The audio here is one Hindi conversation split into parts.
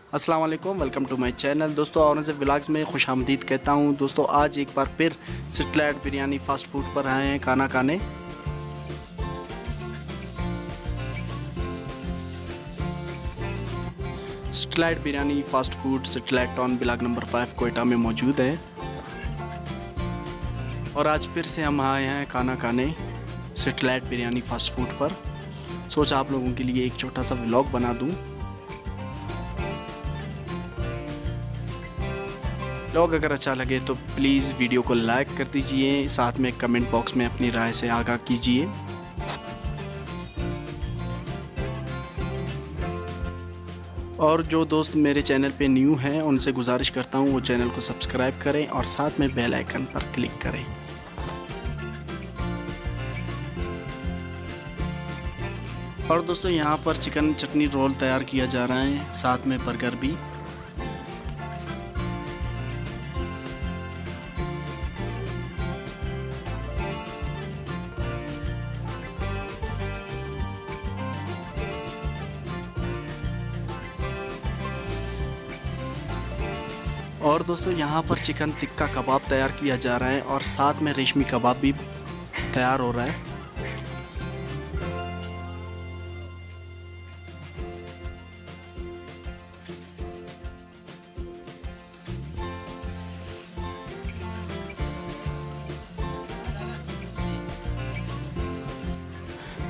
अस्सलाम वालेकुम, वेलकम टू माय चैनल। दोस्तों औरंगज़ेब व्लॉग्स में खुशामदीद कहता हूँ। दोस्तों आज एक बार फिर सेटेलाइट बिरयानी फ़ास्ट फूड पर आए हैं खाना खाने। Satellite biryani fast food satellite town block number 5 Quetta में मौजूद है और आज फिर से हम आए हैं खाना खाने सेटेलाइट बिरयानी फ़ास्ट फूड पर। सोचा आप लोगों के लिए एक छोटा सा व्लॉग बना दूँ। व्लॉग अगर अच्छा लगे तो प्लीज़ वीडियो को लाइक कर दीजिए, साथ में कमेंट बॉक्स में अपनी राय से आगाह कीजिए। और जो दोस्त मेरे चैनल पे न्यू हैं उनसे गुजारिश करता हूँ वो चैनल को सब्सक्राइब करें और साथ में बेल आइकन पर क्लिक करें। और दोस्तों यहाँ पर चिकन चटनी रोल तैयार किया जा रहा है, साथ में बर्गर भी। और दोस्तों यहाँ पर चिकन टिक्का कबाब तैयार किया जा रहा है और साथ में रेशमी कबाब भी तैयार हो रहा है।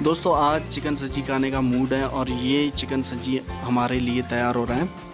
दोस्तों आज चिकन सब्जी खाने का मूड है और ये चिकन सब्जी हमारे लिए तैयार हो रहा है।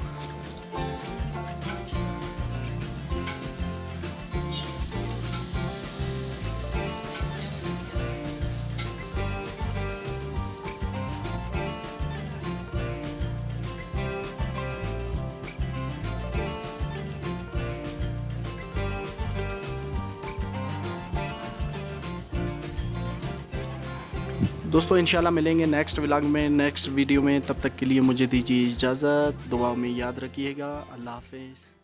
दोस्तों इंशाल्लाह मिलेंगे नेक्स्ट व्लॉग में, नेक्स्ट वीडियो में। तब तक के लिए मुझे दीजिए इजाज़त। दुआ में याद रखिएगा। अल्लाह हाफ़िज़।